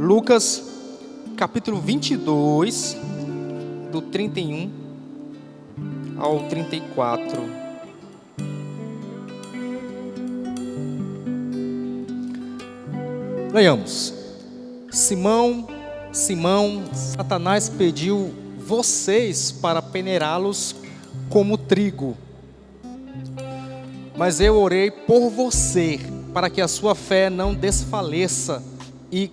Lucas, capítulo 22, do 31 ao 34. Leiamos. Simão, Satanás pediu vocês para peneirá-los como trigo. Mas eu orei por você, para que a sua fé não desfaleça. E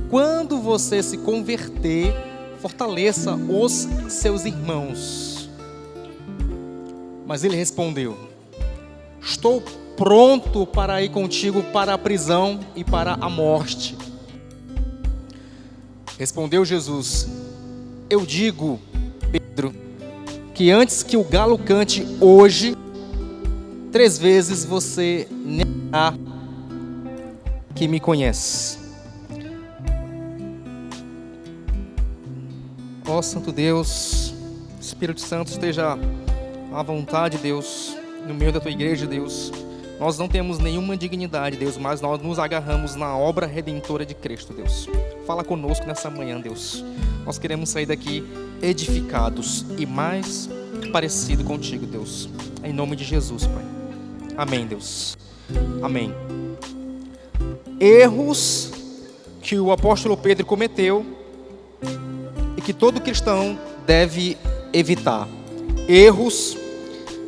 quando você se converter, fortaleça os seus irmãos. Mas ele respondeu: estou pronto para ir contigo para a prisão e para a morte. Respondeu Jesus: eu digo, Pedro, que antes que o galo cante hoje, 3 vezes você negará que me conhece. Ó Santo Deus, Espírito Santo, esteja à vontade, Deus, no meio da tua igreja, Deus. Nós não temos nenhuma dignidade, Deus, mas nós nos agarramos na obra redentora de Cristo, Deus. Fala conosco nessa manhã, Deus. Nós queremos sair daqui edificados e mais parecido contigo, Deus. Em nome de Jesus, Pai. Amém, Deus. Amém. Erros que o apóstolo Pedro cometeu e que todo cristão deve evitar. Erros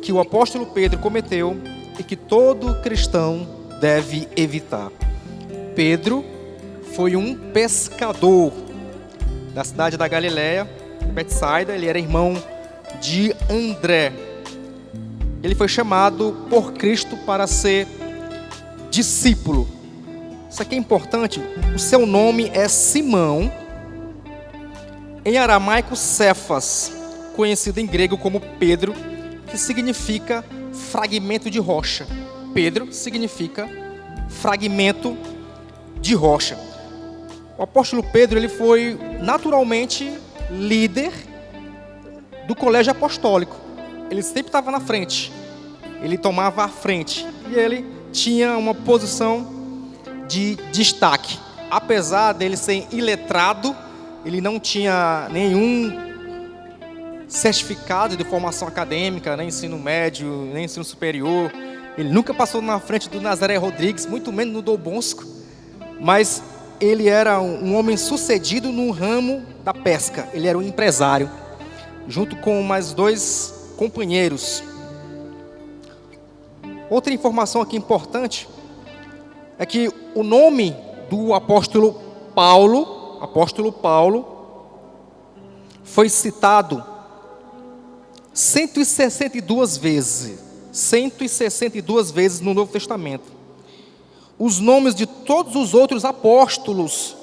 que o apóstolo Pedro cometeu e que todo cristão deve evitar. Pedro foi um pescador da cidade da Galileia, Betsaida. Ele era irmão de André. Ele foi chamado por Cristo para ser discípulo. Isso aqui é importante. O seu nome é Simão, em aramaico Cefas, conhecido em grego como Pedro, que significa fragmento de rocha. Pedro significa fragmento de rocha. O apóstolo Pedro, ele foi naturalmente líder do colégio apostólico. Ele sempre estava na frente. Ele tomava a frente. E ele tinha uma posição de destaque. Apesar dele ser iletrado, ele não tinha nenhum certificado de formação acadêmica, nem ensino médio, nem ensino superior. Ele nunca passou na frente do Nazaré Rodrigues, muito menos no Dom Bosco. Mas ele era um homem sucedido no ramo da pesca. Ele era um empresário, junto com mais 2 companheiros. Outra informação aqui importante é que o nome do apóstolo Paulo, foi citado 162 vezes. 162 vezes no Novo Testamento. Os nomes de todos os outros apóstolos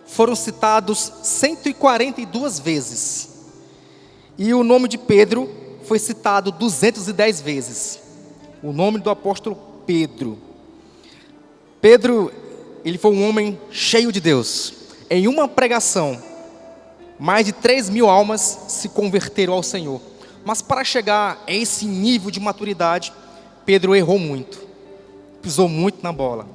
foram citados 142 vezes. E o nome de Pedro foi citado 210 vezes. O nome do apóstolo Pedro. Pedro, ele foi um homem cheio de Deus. Em uma pregação, mais de 3.000 almas se converteram ao Senhor. Mas para chegar a esse nível de maturidade, Pedro errou muito. Pisou muito na bola.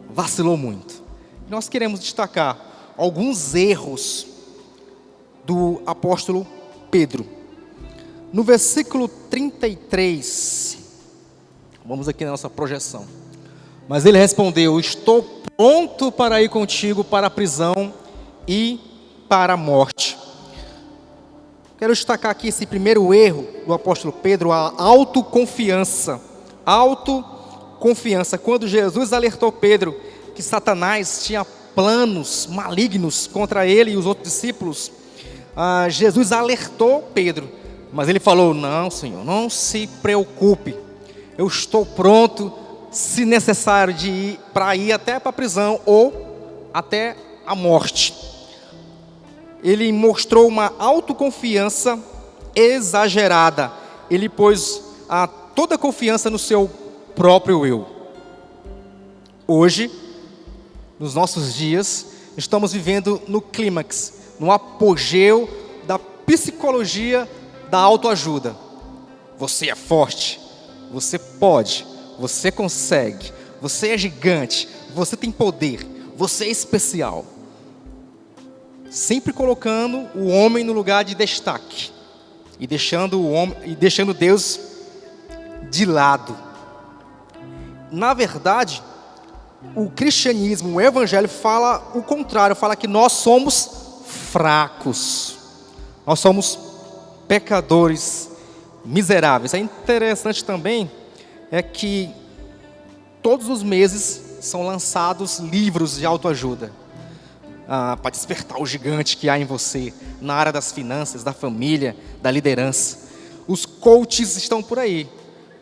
Vacilou muito. Nós queremos destacar alguns erros do apóstolo Pedro. No versículo 33, vamos aqui na nossa projeção. Mas ele respondeu: estou pronto para ir contigo para a prisão e para a morte. Quero destacar aqui esse primeiro erro do apóstolo Pedro, a autoconfiança. Autoconfiança. Quando Jesus alertou Pedro que Satanás tinha planos malignos contra ele e os outros discípulos, Jesus alertou Pedro, mas ele falou: não, Senhor, não se preocupe, eu estou pronto, se necessário, para ir até para a prisão ou até a morte. Ele mostrou uma autoconfiança exagerada. Ele pôs toda a confiança no seu próprio eu. Hoje, nos nossos dias, estamos vivendo no clímax, no apogeu da psicologia da autoajuda. Você é forte, você pode, você consegue, você é gigante, você tem poder, você é especial. sempre colocando o homem no lugar de destaque e deixando Deus de lado. Na verdade, o cristianismo, o evangelho fala o contrário, fala que nós somos fracos, nós somos pecadores miseráveis. É interessante também que todos os meses são lançados livros de autoajuda, para despertar o gigante que há em você, na área das finanças, da família, da liderança. Os coaches estão por aí,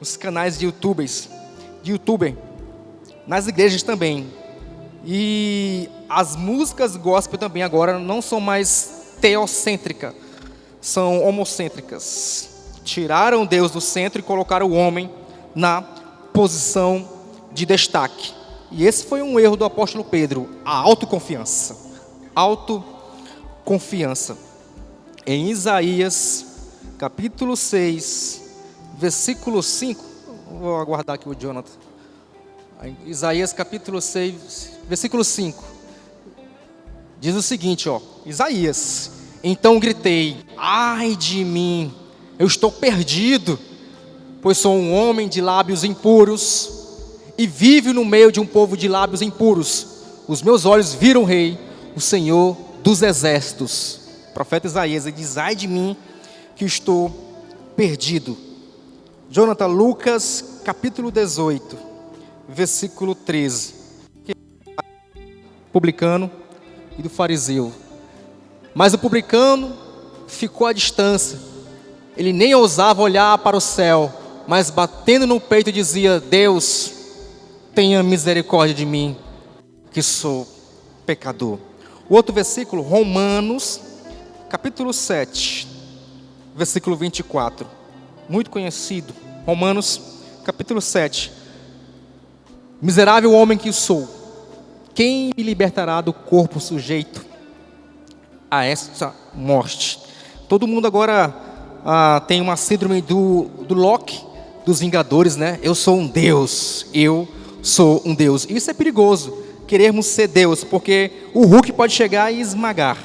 os canais de youtuber, nas igrejas também. E as músicas gospel também agora não são mais teocêntricas, são homocêntricas. Tiraram Deus do centro e colocaram o homem na posição de destaque. E esse foi um erro do apóstolo Pedro, a autoconfiança. Em Isaías, capítulo 6, versículo 5. Vou aguardar aqui o Jonathan. Isaías, capítulo 6, versículo 5. Diz o seguinte, Isaías: então gritei, ai de mim, eu estou perdido, pois sou um homem de lábios impuros e vivo no meio de um povo de lábios impuros. Os meus olhos viram o Rei, o Senhor dos exércitos. O profeta Isaías diz, ai de mim, que estou perdido. Jonathan, Lucas, capítulo 18, versículo 13. Publicano e do fariseu. Mas o publicano ficou à distância. Ele nem ousava olhar para o céu, mas batendo no peito dizia, Deus, tenha misericórdia de mim, que sou pecador. O outro versículo, Romanos, capítulo 7, versículo 24. Muito conhecido. Romanos, capítulo 7. Miserável homem que sou, quem me libertará do corpo sujeito a esta morte? Todo mundo agora tem uma síndrome do Loki, dos Vingadores, né? Eu sou um Deus, eu sou um Deus. Isso é perigoso, querermos ser Deus, porque o Hulk pode chegar e esmagar.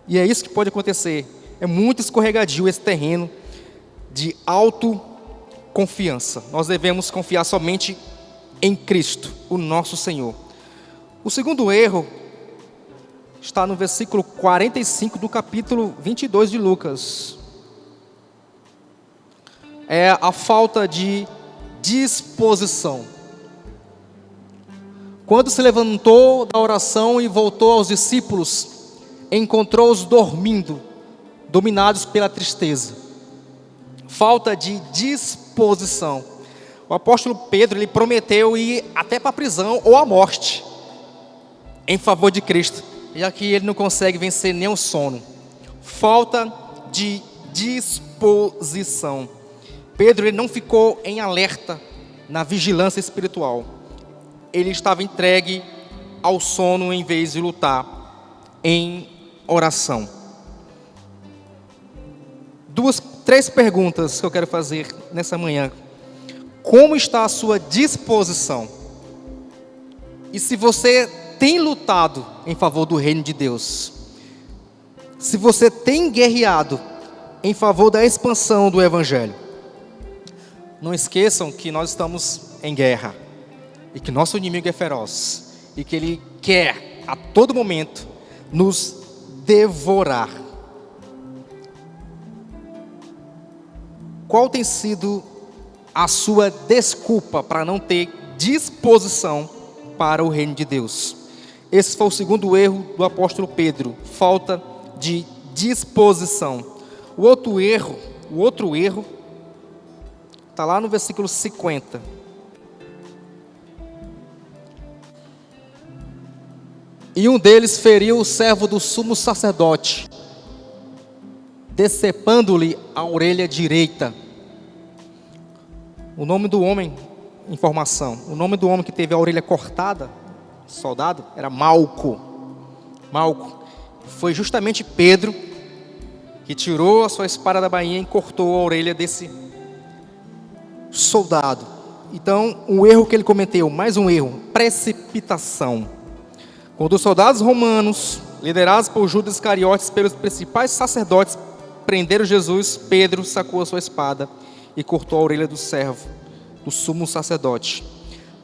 E é isso que pode acontecer. É muito escorregadio esse terreno de autoconfiança. Nós devemos confiar somente em Cristo, o nosso Senhor. O segundo erro está no versículo 45 do capítulo 22 de Lucas. É a falta de disposição. Quando se levantou da oração e voltou aos discípulos, encontrou-os dormindo, dominados pela tristeza. Falta de disposição. O apóstolo Pedro, ele prometeu ir até para a prisão ou a morte em favor de Cristo, já que ele não consegue vencer nem o sono. Falta de disposição. Pedro, ele não ficou em alerta na vigilância espiritual. Ele estava entregue ao sono em vez de lutar em oração. Três perguntas que eu quero fazer nessa manhã. Como está a sua disposição? E se você tem lutado em favor do reino de Deus? Se você tem guerreado em favor da expansão do Evangelho? Não esqueçam que nós estamos em guerra. E que nosso inimigo é feroz. E que ele quer, a todo momento, nos devorar. Qual tem sido a sua desculpa para não ter disposição para o reino de Deus? Esse foi o segundo erro do apóstolo Pedro, falta de disposição. O outro erro está lá no versículo 50. E um deles feriu o servo do sumo sacerdote, decepando-lhe a orelha direita. O nome do homem, informação, o nome do homem que teve a orelha cortada, soldado, era Malco. Foi justamente Pedro que tirou a sua espada da bainha e cortou a orelha desse soldado. Então, o erro que ele cometeu, mais um erro, precipitação. Quando os soldados romanos liderados por Judas Iscariotes, pelos principais sacerdotes, prenderam Jesus. Pedro sacou a sua espada e cortou a orelha do servo do sumo sacerdote.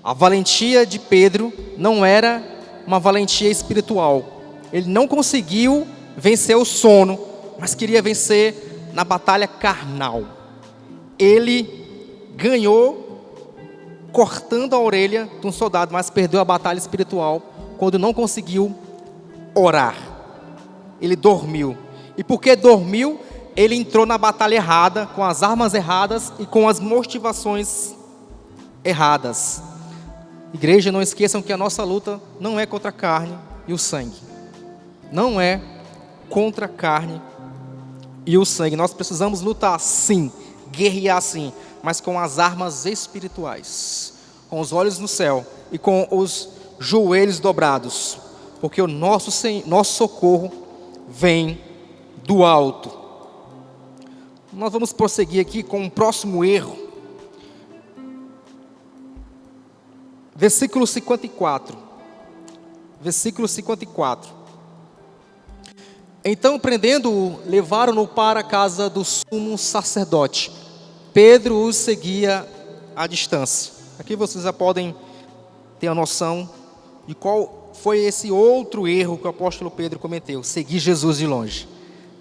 A valentia de Pedro não era uma valentia espiritual. Ele não conseguiu vencer o sono, mas queria vencer na batalha carnal. Ele ganhou cortando a orelha de um soldado, mas perdeu a batalha espiritual quando não conseguiu orar. Ele dormiu. E porque dormiu, ele entrou na batalha errada, com as armas erradas e com as motivações erradas. Igreja, não esqueçam que a nossa luta não é contra a carne e o sangue. Não é contra a carne e o sangue. Nós precisamos lutar sim, guerrear sim, mas com as armas espirituais, com os olhos no céu e com os joelhos dobrados, porque o nosso socorro vem do alto. Nós vamos prosseguir aqui com o próximo erro. Versículo 54. Versículo 54. Então, prendendo-o, levaram-no para a casa do sumo sacerdote. Pedro os seguia à distância. Aqui vocês já podem ter a noção de qual foi esse outro erro que o apóstolo Pedro cometeu: seguir Jesus de longe.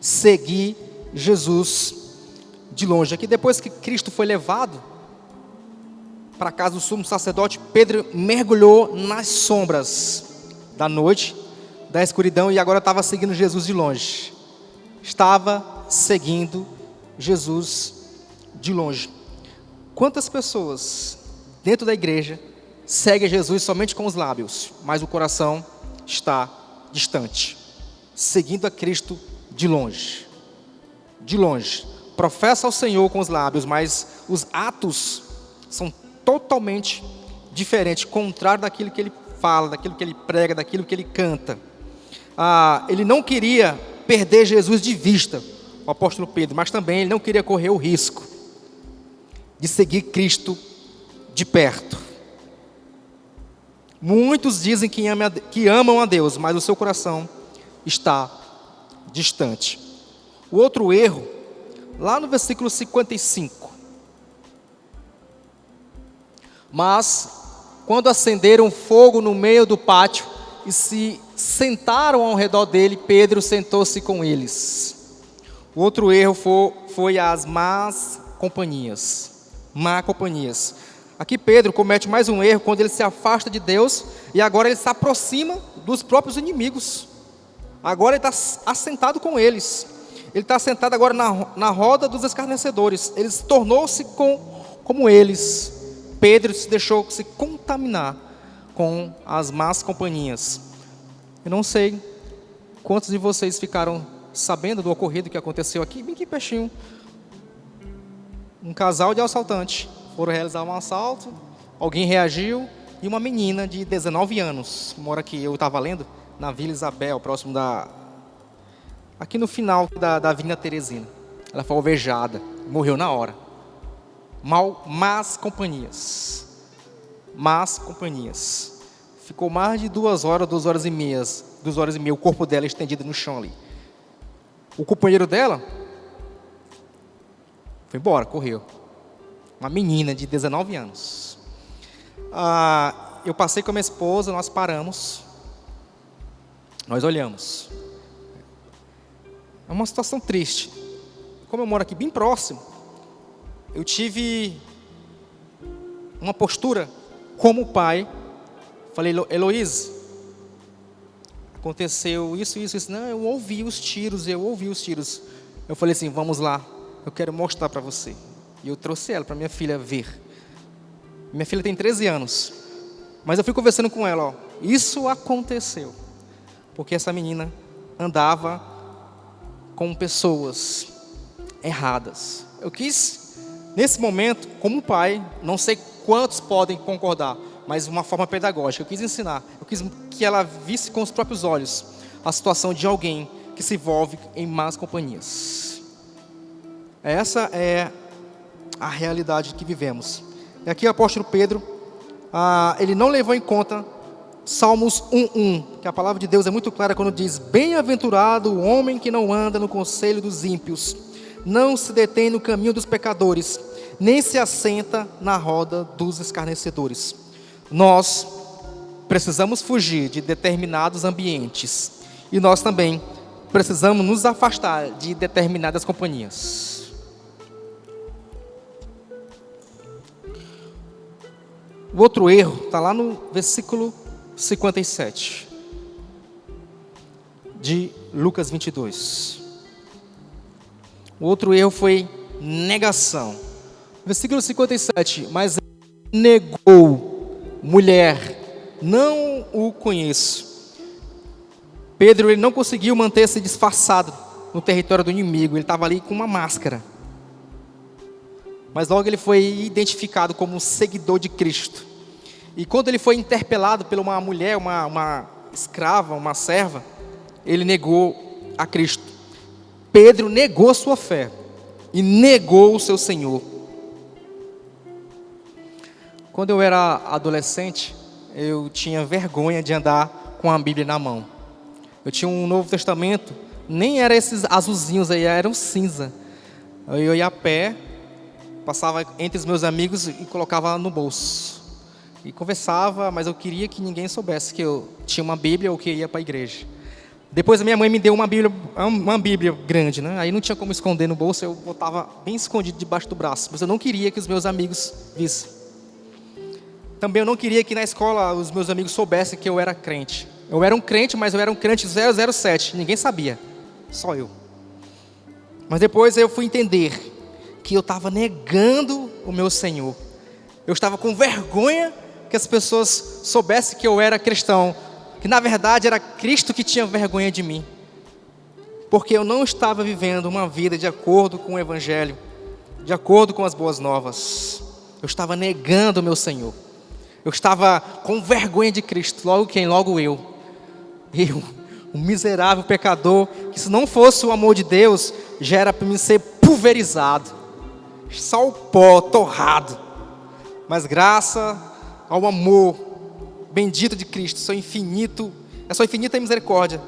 Seguir Jesus de longe. Aqui, depois que Cristo foi levado para a casa do sumo sacerdote, Pedro mergulhou nas sombras da noite, da escuridão, e agora estava seguindo Jesus de longe. Estava seguindo Jesus de longe. Quantas pessoas dentro da igreja seguem Jesus somente com os lábios, mas o coração está distante, seguindo a Cristo de longe. De longe. Professa ao Senhor com os lábios, mas os atos são totalmente diferentes, contrário daquilo que ele fala, daquilo que ele prega, daquilo que ele canta. Ele não queria perder Jesus de vista, o apóstolo Pedro, mas também ele não queria correr o risco de seguir Cristo de perto. Muitos dizem que amam a Deus, mas o seu coração está distante. O outro erro, lá no versículo 55. Mas, quando acenderam fogo no meio do pátio e se sentaram ao redor dele, Pedro sentou-se com eles. O outro erro foi as más companhias. Má companhias. Aqui Pedro comete mais um erro quando ele se afasta de Deus e agora ele se aproxima dos próprios inimigos. Agora ele está assentado com eles. Ele está sentado agora na roda dos escarnecedores. Ele tornou-se como eles. Pedro se deixou se contaminar com as más companhias. Eu não sei quantos de vocês ficaram sabendo do ocorrido que aconteceu aqui, bem aqui pertinho. Um casal de assaltantes foram realizar um assalto, alguém reagiu, e uma menina de 19 anos, que mora aqui, eu estava lendo, na Vila Isabel, próximo aqui no final da Avenida Teresina. Ela foi alvejada, morreu na hora. Más companhias. Más companhias. Ficou mais de 2 horas, 2 horas e meia, o corpo dela estendido no chão ali. O companheiro dela foi embora, correu. Uma menina de 19 anos. Eu passei com a minha esposa, nós paramos. Nós olhamos. É uma situação triste. Como eu moro aqui bem próximo, eu tive uma postura como pai. Falei, Heloísa, aconteceu isso. Não, eu ouvi os tiros. Eu falei assim, vamos lá, eu quero mostrar para você. E eu trouxe ela para minha filha ver. Minha filha tem 13 anos. Mas eu fui conversando com ela, isso aconteceu porque essa menina andava com pessoas erradas. Eu quis, nesse momento, como pai, não sei quantos podem concordar, mas de uma forma pedagógica, eu quis ensinar, eu quis que ela visse com os próprios olhos a situação de alguém que se envolve em más companhias. Essa é a realidade que vivemos. E aqui o apóstolo Pedro, ele não levou em conta Salmos 1:1, que a palavra de Deus é muito clara quando diz: bem-aventurado o homem que não anda no conselho dos ímpios, não se detém no caminho dos pecadores, nem se assenta na roda dos escarnecedores. Nós precisamos fugir de determinados ambientes e nós também precisamos nos afastar de determinadas companhias. O outro erro está lá no versículo 57 de Lucas 22. O outro erro foi negação. Versículo 57, mas ele negou: mulher, não o conheço. Pedro, ele não conseguiu manter-se disfarçado no território do inimigo, ele estava ali com uma máscara. Mas logo ele foi identificado como um seguidor de Cristo. E quando ele foi interpelado por uma mulher, uma escrava, uma serva, ele negou a Cristo. Pedro negou sua fé e negou o seu Senhor. Quando eu era adolescente, eu tinha vergonha de andar com a Bíblia na mão. Eu tinha um Novo Testamento, nem era esses azulzinhos aí, era um cinza. Eu ia a pé, passava entre os meus amigos e colocava no bolso. E conversava, mas eu queria que ninguém soubesse que eu tinha uma Bíblia ou que eu ia para a igreja. Depois a minha mãe me deu uma Bíblia grande, né? Aí não tinha como esconder no bolso, eu botava bem escondido debaixo do braço. Mas eu não queria que os meus amigos vissem. Também eu não queria que na escola os meus amigos soubessem que eu era crente. Eu era um crente, mas eu era um crente 007. Ninguém sabia, só eu. Mas depois eu fui entender que eu estava negando o meu Senhor. Eu estava com vergonha que as pessoas soubessem que eu era cristão, que na verdade era Cristo que tinha vergonha de mim, porque eu não estava vivendo uma vida de acordo com o Evangelho, de acordo com as boas novas. Eu estava negando o meu Senhor, eu estava com vergonha de Cristo. Logo quem? Logo eu, um miserável pecador, que se não fosse o amor de Deus, já era para mim ser pulverizado, só o pó, torrado. Mas graças ao amor bendito de Cristo, sua infinita misericórdia,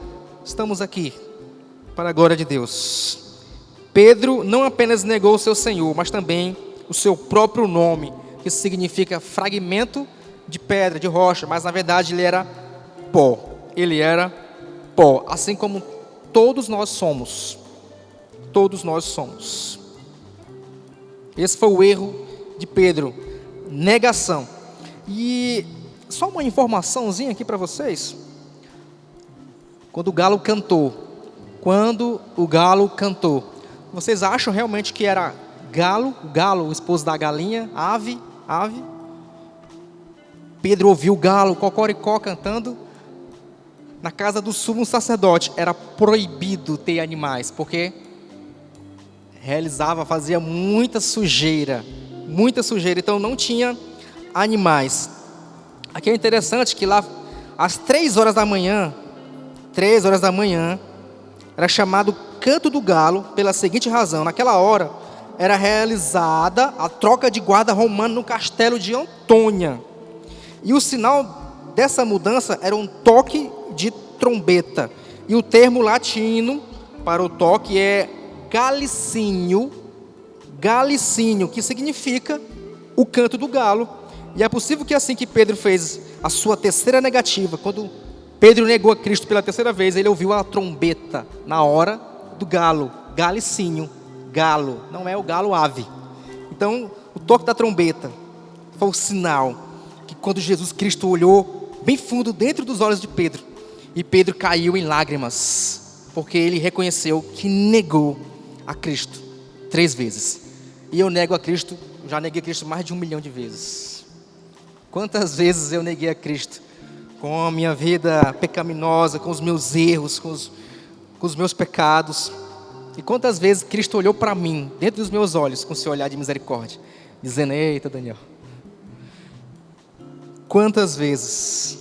estamos aqui para a glória de Deus. Pedro não apenas negou o seu Senhor, mas também o seu próprio nome, que significa fragmento de pedra, de rocha, mas na verdade ele era pó. Ele era pó, assim como todos nós somos. Todos nós somos. Esse foi o erro de Pedro, negação. E só uma informaçãozinha aqui para vocês. Quando o galo cantou, vocês acham realmente que era galo, o esposo da galinha, ave? Pedro ouviu o galo, cocoricó, cantando. Na casa do sumo sacerdote era proibido ter animais, porque fazia muita sujeira, então não tinha animais. Aqui é interessante que lá, às 3 horas da manhã, era chamado canto do galo, pela seguinte razão: naquela hora era realizada a troca de guarda romano no castelo de Antônia, e o sinal dessa mudança era um toque de trombeta, e o termo latino para o toque é galicínio, que significa o canto do galo. E é possível que assim que Pedro fez a sua terceira negativa, quando Pedro negou a Cristo pela terceira vez, ele ouviu a trombeta na hora do galo, galicínio, galo, não é o galo ave. Então o toque da trombeta foi o sinal que quando Jesus Cristo olhou bem fundo dentro dos olhos de Pedro, e Pedro caiu em lágrimas, porque ele reconheceu que negou a Cristo 3 vezes. E eu nego a Cristo, já neguei a Cristo mais de 1 milhão de vezes. Quantas vezes eu neguei a Cristo, com a minha vida pecaminosa, com os meus erros, com os meus pecados. E quantas vezes Cristo olhou para mim, dentro dos meus olhos, com seu olhar de misericórdia, dizendo: eita, Daniel. Quantas vezes.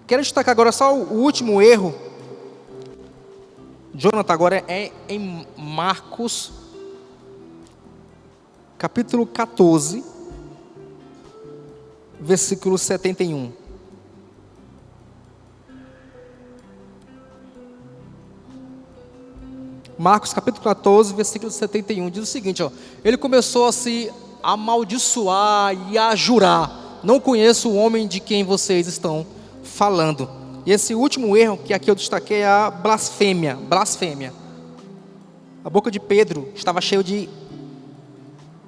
Quero destacar agora só o último erro. Jonathan, agora é em Marcos, capítulo 14, versículo 71. Marcos capítulo 14, versículo 71, diz o seguinte, ó: ele começou a se amaldiçoar e a jurar: não conheço o homem de quem vocês estão falando. E esse último erro que aqui eu destaquei é a blasfêmia. A boca de Pedro estava cheia de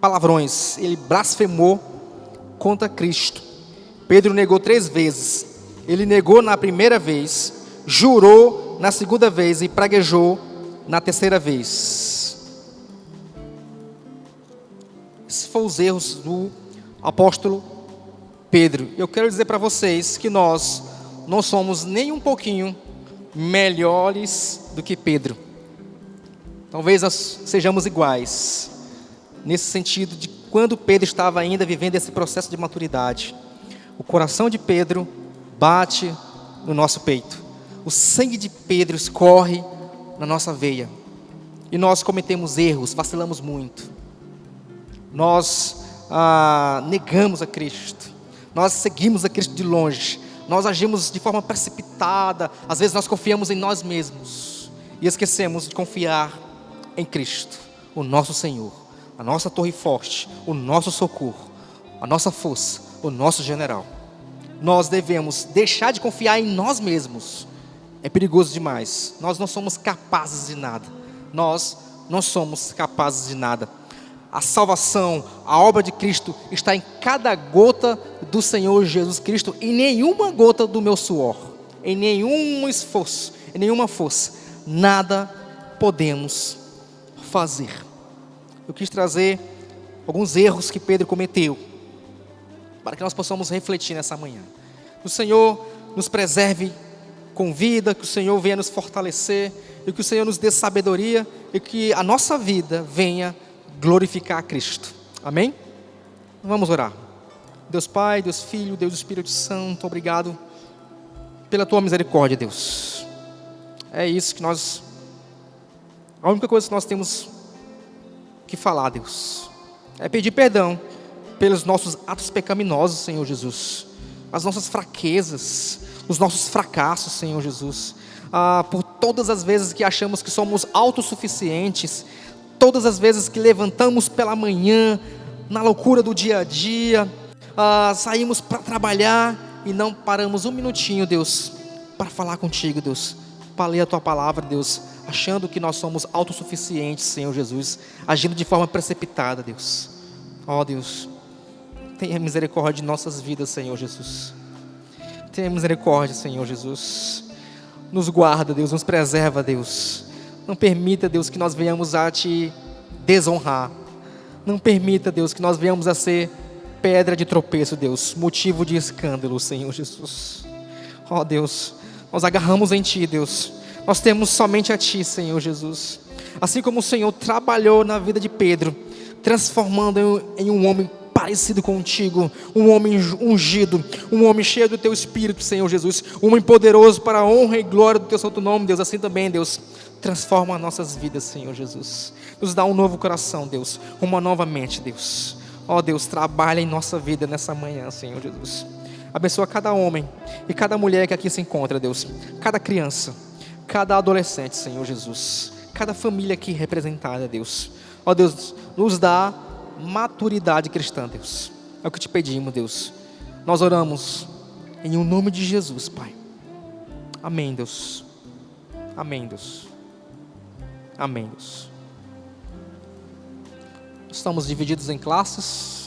palavrões, ele blasfemou contra Cristo. Pedro negou 3 vezes. Ele negou na primeira vez, jurou na segunda vez e praguejou na terceira vez. Esses foram os erros do apóstolo Pedro. Eu quero dizer para vocês que nós não somos nem um pouquinho melhores do que Pedro. Talvez nós sejamos iguais, nesse sentido de quando Pedro estava ainda vivendo esse processo de maturidade. O coração de Pedro bate no nosso peito. O sangue de Pedro escorre na nossa veia. E nós cometemos erros, vacilamos muito. Nós negamos a Cristo. Nós seguimos a Cristo de longe. Nós agimos de forma precipitada. Às vezes nós confiamos em nós mesmos e esquecemos de confiar em Cristo, o nosso Senhor, a nossa torre forte, o nosso socorro, a nossa força, o nosso general. Nós devemos deixar de confiar em nós mesmos. É perigoso demais. Nós não somos capazes de nada. Nós não somos capazes de nada. A salvação, a obra de Cristo está em cada gota do Senhor Jesus Cristo, em nenhuma gota do meu suor, em nenhum esforço, em nenhuma força. Nada podemos fazer. Eu quis trazer alguns erros que Pedro cometeu, para que nós possamos refletir nessa manhã. Que o Senhor nos preserve com vida, que o Senhor venha nos fortalecer, e que o Senhor nos dê sabedoria, e que a nossa vida venha glorificar a Cristo. Amém? Vamos orar. Deus Pai, Deus Filho, Deus Espírito Santo, obrigado pela Tua misericórdia, Deus. É isso que nós... A única coisa que nós temos que falar, Deus, é pedir perdão pelos nossos atos pecaminosos, Senhor Jesus, as nossas fraquezas, os nossos fracassos, Senhor Jesus, por todas as vezes que achamos que somos autossuficientes, todas as vezes que levantamos pela manhã, na loucura do dia a dia, saímos para trabalhar e não paramos um minutinho, Deus, para falar contigo, Deus, para ler a Tua palavra, Deus, achando que nós somos autossuficientes, Senhor Jesus, agindo de forma precipitada, Deus. Ó Deus, tenha misericórdia de nossas vidas, Senhor Jesus. Tenha misericórdia, Senhor Jesus. Nos guarda, Deus, nos preserva, Deus. Não permita, Deus, que nós venhamos a Te desonrar. Não permita, Deus, que nós venhamos a ser pedra de tropeço, Deus, motivo de escândalo, Senhor Jesus. Ó Deus, nós agarramos em Ti, Deus. Nós temos somente a Ti, Senhor Jesus. Assim como o Senhor trabalhou na vida de Pedro, transformando em um homem parecido contigo, um homem ungido, um homem cheio do Teu Espírito, Senhor Jesus, um homem poderoso para a honra e glória do Teu santo nome, Deus. Assim também, Deus, transforma as nossas vidas, Senhor Jesus. Nos dá um novo coração, Deus, uma nova mente, Deus. Ó Deus, trabalha em nossa vida nessa manhã, Senhor Jesus. Abençoa cada homem e cada mulher que aqui se encontra, Deus, cada criança, cada adolescente, Senhor Jesus, cada família aqui representada, Deus. Ó Deus, nos dá maturidade cristã, Deus. É o que Te pedimos, Deus. Nós oramos em nome de Jesus, Pai. Amém, Deus. Amém, Deus. Amém, Deus. Estamos divididos em classes.